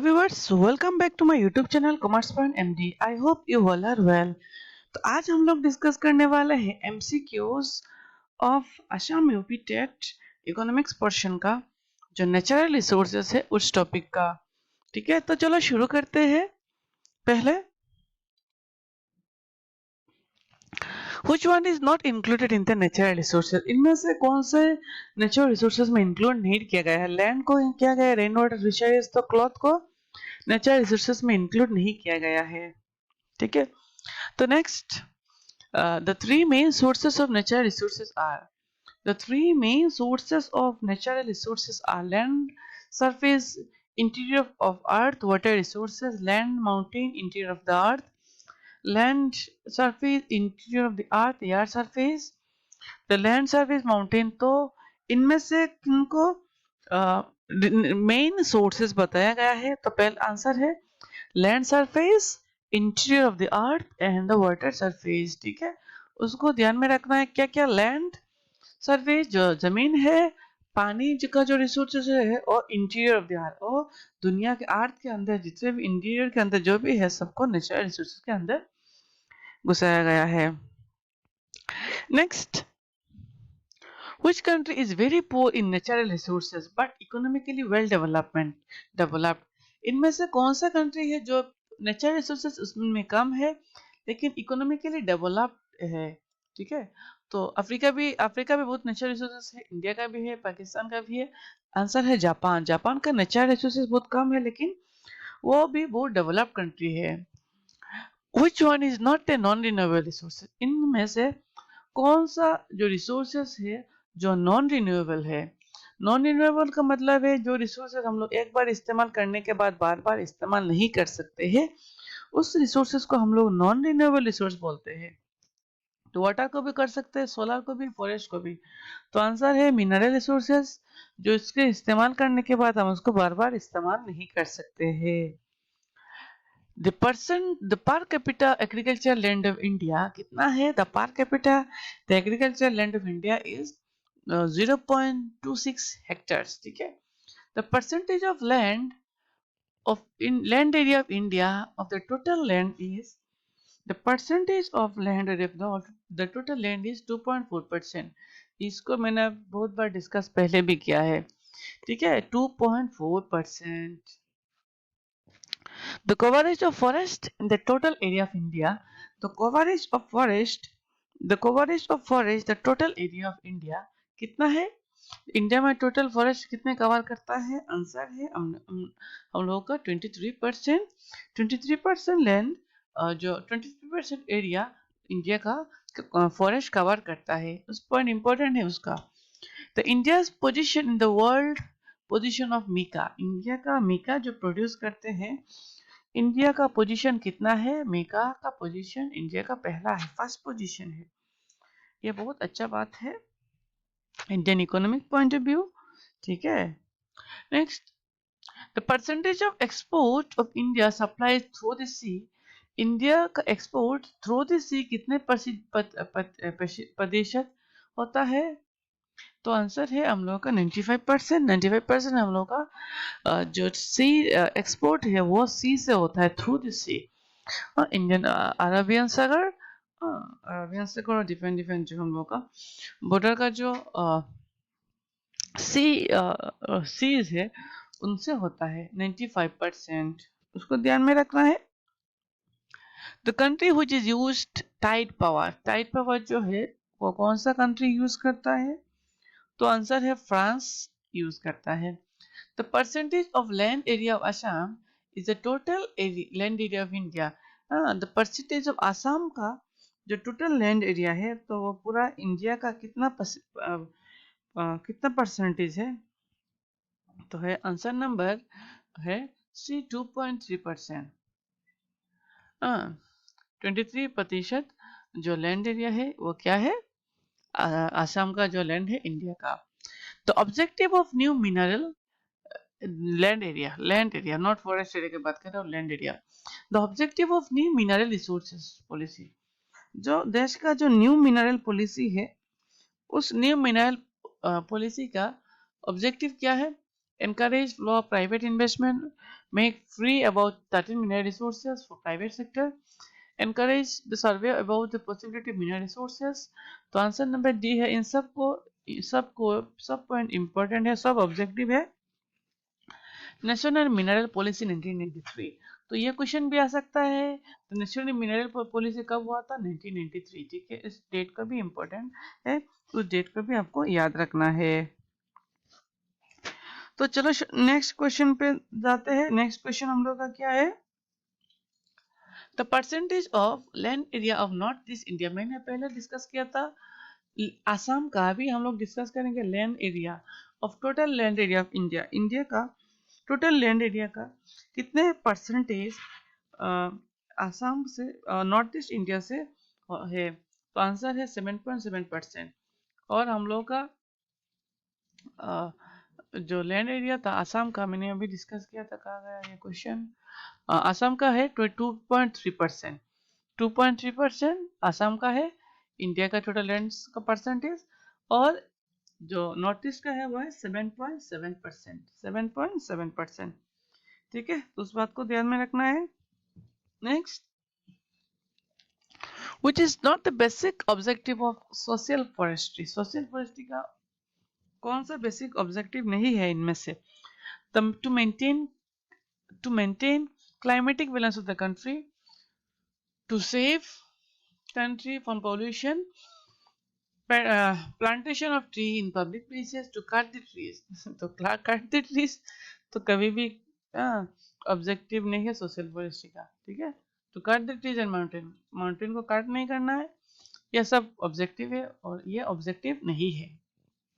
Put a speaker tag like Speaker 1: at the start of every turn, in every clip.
Speaker 1: Viewers, welcome back to my YouTube channel commerce point MD. I hope you all are well. तो आज हम लोग discuss करने वाले हैं MCQs of Assam UP TET economics portion का, जो नेचुरल रिसोर्सेज है उस टॉपिक का। ठीक है, तो चलो शुरू करते हैं। पहले, which one is not included in the natural resources? इनमें से कौन से नेचुरल रिसोर्सेज में इंक्लूड नहीं किया गया है? लैंड को किया गया है, रेन वाटर, फिशरीज, तो क्लॉथ को नेचुरल रिसोर्सेज में इंक्लूड नहीं किया गया है। ठीक है, तो next, the three main sources of natural resources are land surface, interior of earth, water resources, land, mountain, interior of the earth, land surface, interior of the earth, air surface, the land surface, mountain। तो इनमें से किनको main sources बताया गया है? तो पहला answer है land surface, interior of the earth and the water surface. ठीक है, उसको ध्यान में रखना है। क्या क्या? लैंड सरफेस जो जमीन है, पानी का जो रिसोर्सेज है, और इंटीरियर ऑफ द अर्थ, और दुनिया के अर्थ के अंदर जितने भी इंटीरियर के अंदर जो भी है सबको नेचुरल रिसोर्सेज के अंदर घुसाया गया है। Next, which country is very poor in natural resources but economically well developed? इनमें से कौन सा कंट्री है जो नेचुरल रिसोर्सेज उसमें कम है लेकिन इकोनॉमिकली डेवलप्ड है? ठीक है, तो अफ्रीका भी बहुत नेचुरल रिसोर्सेज है, इंडिया का भी है, पाकिस्तान का भी है। आंसर है जापान। जापान का नेचुरल रिसोर्सेज बहुत कम है लेकिन वो भी बहुत डेवलप्ड कंट्री है। Which one is not a non renewable resources? इनमें से कौन सा जो रिसोर्सेस है जो नॉन रिन्यूएबल है? नॉन रिन्यूएबल का मतलब है जो रिसोर्सेज हम लोग एक बार इस्तेमाल करने के बाद बार बार इस्तेमाल नहीं कर सकते हैं, उस रिसोर्सेज को हम लोग नॉन रिन्यूएबल रिसोर्स बोलते हैं। तो वाटर को भी कर सकते हैं, सोलर को भी, फॉरेस्ट को भी। तो आंसर है मिनरल रिसोर्सेज, जो इसके इस्तेमाल करने के बाद हम उसको बार बार इस्तेमाल नहीं कर सकते हैं। The per capita agricultural land of India कितना है? The per capita the agricultural land of India is 0.26 hectares। ठीक है, the percentage of land of in land area of India of the total land is the percentage of land area of the total land is 2.4%। इसको मैंने बहुत बार discuss पहले भी किया है। ठीक है, 2.4%। The coverage of forest in the total area of India, the coverage of forest, the total area of India कितना है? इंडिया में टोटल फॉरेस्ट कितने कवर करता है? आंसर है हम लोगों का 23%। 23% लैंड, जो 23% एरिया इंडिया का फॉरेस्ट कवर करता है। उस पॉइंट इंपॉर्टेंट है उसका। The India's position in the world, position of mica, India का मीका जो प्रोड्यूस करते हैं, इंडिया का पोजीशन कितना है? मीका का पोजीशन इंडिया का पहला है, फर्स्ट पोजीशन है। ये बहुत अच्छा बात है Indian economic point of view. ठीक है, next, the percentage of export of India supply through the sea, India का एक्सपोर्ट थ्रू द सी कितने प्रतिशत होता है? तो आंसर है हम लोगों का 95%। 95% हम लोगों का जो सी एक्सपोर्ट है वो सी से होता है, through the sea. Indian Arabian सागर, और डिफरेंट जो हम लोग का बॉर्डर का जो सीज है उनसे होता है 95%। उसको ध्यान में रखना है। The country which is used tide power जो है वो कौन सा कंट्री यूज करता है? तो आंसर है फ्रांस यूज करता है। The percentage of land area of Assam is the total land area of India. The percentage of Assam का जो टोटल लैंड एरिया है तो वो पूरा इंडिया का कितना परसेंटेज है? तो है आंसर नंबर है सी 2.3%। 23% जो लैंड एरिया है वो क्या है? असम का जो लैंड है इंडिया का। तो objective of new mineral land area not forest area की बात कर रहे हो, land area. The objective of new mineral resources policy, जो देश का जो न्यू मिनरल पॉलिसी है उस न्यू मिनरल पॉलिसी का ऑब्जेक्टिव क्या है? encourage flow of private investment, make free about 13 mineral resources for private sector, encourage the survey about the possibility of mineral resources. तो आंसर नंबर डी है। इन सब point important है, सब objective है। National mineral policy 1993, तो ये question भी आ सकता है। तो नेशनल मिनरल पॉलिसी कब हुआ था? 1993, ठीक है। इस डेट का भी इंपॉर्टेंट है, उस डेट को भी आपको याद रखना है। तो चलो नेक्स्ट क्वेश्चन पे जाते हैं। नेक्स्ट क्वेश्चन हम लोग का क्या है? The percentage of land area of north east India, मैंने पहले डिस्कस किया था। आसाम का भी हम लोग डिस्कस करेंगे। Land area of total land area of India, India का टोटल लैंड एरिया का कितने परसेंटेज आसाम से नॉर्थ ईस्ट इंडिया से है? तो आंसर है 7.7%। और हम लोग का जो लैंड एरिया था आसाम का, मैंने अभी डिस्कस किया था, कहा गया ये क्वेश्चन, आसाम का है 2.3%। 2.3% आसाम का है इंडिया का टोटल लैंड का परसेंटेज, और जो नॉर्थ ईस्ट का है वो है 7.7%। 7.7%, ठीक है। तो उस बात को ध्यान में रखना है। Next, which is not the basic objective of social forestry, social forestry का कौन सा बेसिक ऑब्जेक्टिव नहीं है इनमें से? To maintain climatic balance of the country, to save country from pollution, plantation of tree in public places, to cut the trees तो cut the trees तो कभी भी ऑब्जेक्टिव नहीं है सोशल फॉरेस्ट्री का, ठीक है। To cut the trees and mountain को कट नहीं करना है, यह सब ऑब्जेक्टिव है और ये ऑब्जेक्टिव नहीं है,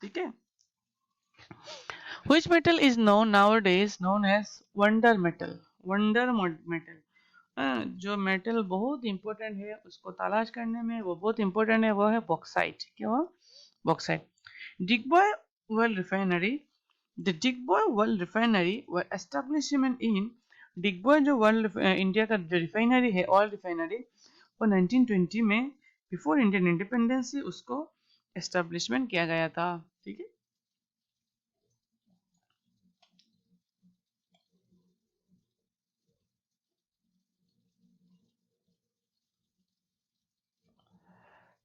Speaker 1: ठीक है। Which metal is known nowadays known as wonder metal? wonder metal, जो मेटल बहुत इंपॉर्टेंट है उसको तलाश करने में, वो बहुत इंपॉर्टेंट है, वो है बॉक्साइट। क्या वो? Bauxite. Digboi world refinery, the Digboi world refinery were establishment in, Digboi जो वर्ल्ड इंडिया का जो रिफाइनरी है, ऑयल रिफाइनरी, वो 1920 में बिफोर इंडियन इंडिपेंडेंस उसको एस्टेब्लिशमेंट किया गया था, ठीक है।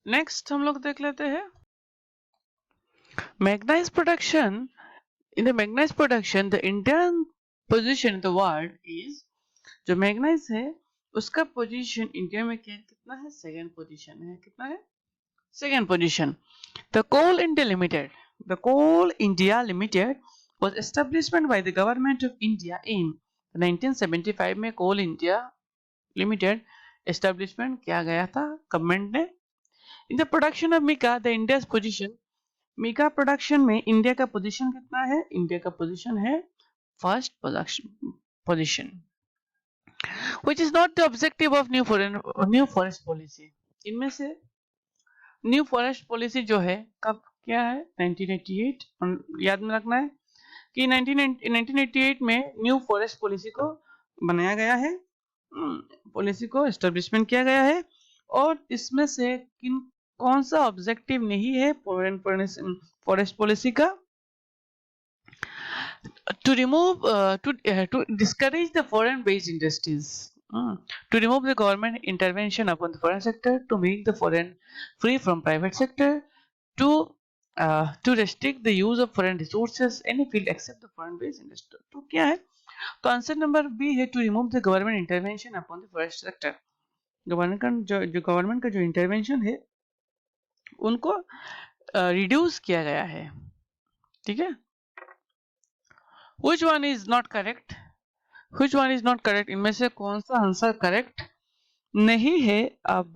Speaker 1: नेक्स्ट हम लोग देख लेते हैं मैग्नाइज production. In the manganese production, the Indian position in the world is, जो मैग्नाइज है उसका पोजीशन इंडिया में कितना है? सेकंड पोजीशन है। कितना है? Second position. The Coal India Limited, the Coal India Limited was established by the government of India in 1975 में कोल इंडिया लिमिटेड एस्टेब्लिशमेंट किया गया था गवर्नमेंट ने। In the production of mica the India's position, mica production में India का position कितना है? India का पोजीशन है first position. Which is not the objective of new forest policy, इनमें से न्यू फॉरेस्ट पॉलिसी जो है कब क्या है? 1988। याद में रखना है कि 1988 में न्यू फॉरेस्ट पॉलिसी को बनाया गया है, पॉलिसी को एस्टेब्लिशमेंट किया गया है। और इसमें से कौन सा ऑब्जेक्टिव नहीं है फॉरेस्ट पॉलिसी का? To remove to discourage the foreign based industries, to remove the government intervention upon the foreign sector, to make the foreign free from private sector, to restrict the use of foreign resources any field except the foreign based industry। तो क्या है? तो answer number B है to remove the government intervention upon the forest sector. Government का जो intervention है उनको reduce किया गया है, ठीक है। Which one is not correct? Which one is not correct? इनमें से कौन सा आंसर करेक्ट नहीं है? आप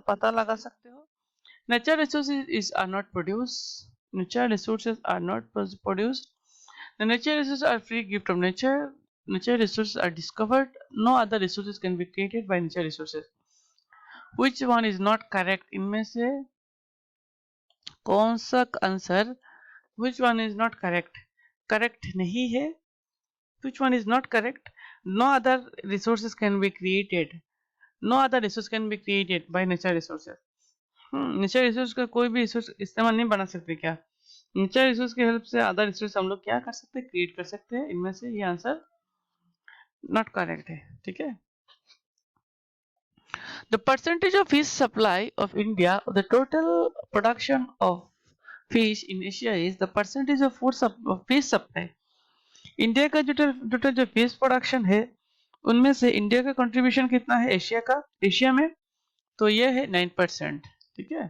Speaker 1: पता लगा सकते हो। Natural resources are not produced. Natural resources are not produced. The natural resources are free gift of nature. Natural resources are discovered. No other resources can be created by natural resources. Which one is not correct? इनमें से कौन सा answer which one is not correct? Correct नहीं है। Which one is not correct? No other resources can be created. No other resource can be created by natural resources. Natural resource का कोई भी resource इस्तेमाल नहीं बना सकते क्या? नेचुरल रिसोर्स की हेल्प से अदर रिसोर्स हम लोग क्या कर सकते हैं, क्रिएट कर सकते हैं। इनमें से ये आंसर नॉट करेक्ट है, ठीक है। The percentage of fish supply of India of the total production of fish in Asia is the percentage of fish supply. India का जो टोटल जो फिश प्रोडक्शन है उनमें से इंडिया का कंट्रीब्यूशन कितना है एशिया में, तो ये है 9%, ठीक है।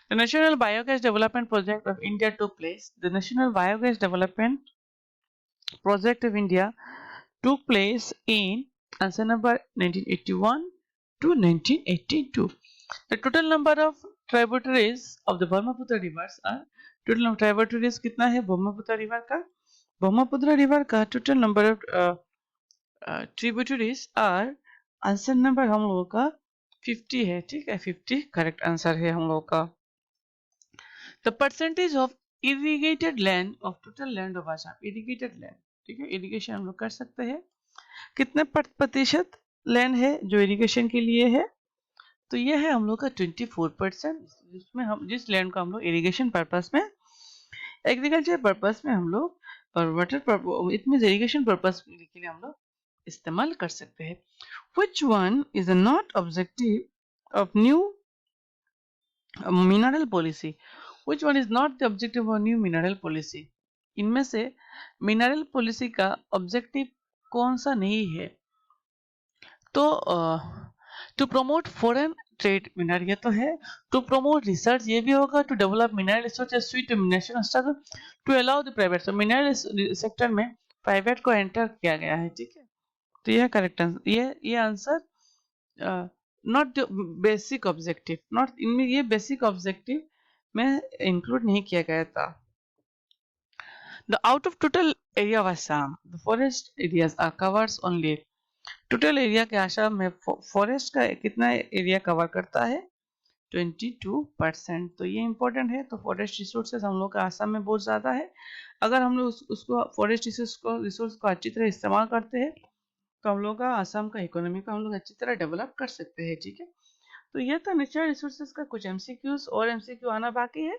Speaker 1: The National Biogas Development Project of India took place. The National Biogas Development Project of India took place in answer number 1981 to 1982. The total number of tributaries of the Brahmaputra rivers are total number tributaries कितना है Brahmaputra river का, Brahmaputra river का total number of tributaries are answer number हम लोगों का 50 है, ठीक है। 50 करेक्ट आंसर है हम लोगों का। The percentage of irrigated land of total land of Assam, irrigated land, ठीक है, इरिगेशन हम लोग कर सकते हैं। कितने प्रतिशत लैंड है जो इरिगेशन के लिए है, तो ये है हम लोग का 24%, जिसमें हम जिस लैंड को हम लोग इरिगेशन पर्पस में, एग्रीकल्चर पर्पस में हम लोग और water purpose, it means irrigation purpose के लिए हम लोग इस्तेमाल कर सकते हैं। Which one is not objective of new mineral policy? Which one is not the objective of new mineral policy? इनमें से मिनरल पॉलिसी का ऑब्जेक्टिव कौन सा नहीं है, तो to promote foreign trade mineral ये तो है, टू प्रमोट रिसर्च ये भी होगा, to develop mineral research sweet national struggle, to allow the private, तो मिनरल सेक्टर में प्राइवेट को एंटर किया गया है, ठीक है। तो यह करेक्ट आंसर, ये answer not basic objective, not इनमें ये बेसिक ऑब्जेक्टिव में इंक्लूड नहीं किया गया था। The out of total area of Assam, the forest areas are covers only, total area के आसाम में फॉरेस्ट का कितना एरिया कवर करता है 22%, तो ये इंपॉर्टेंट है। तो फॉरेस्ट रिसोर्सेज हम लोग का आसाम में बहुत ज़्यादा है। अगर हम लोग उसको फॉरेस्ट रिसोर्स को अच्छी तरह इस्तेमाल करते हैं तो हम लोग का आसाम का इकोनॉमी को हम लोग अच्छी तरह डेवलप कर सकते हैं, ठीक है। तो ये था नेचुरल रिसोर्सेज का कुछ एमसीक्यूज, और एमसीक्यू आना बाकी है।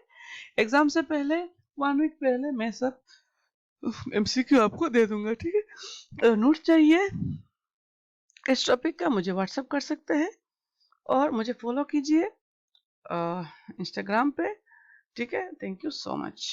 Speaker 1: एग्जाम से पहले 1 वीक पहले मैं सब एमसीक्यू आपको दे दूंगा, ठीक है। नोट चाहिए इस टॉपिक का मुझे व्हाट्सअप कर सकते हैं, और मुझे फॉलो कीजिए इंस्टाग्राम पे, ठीक है। Thank you so much.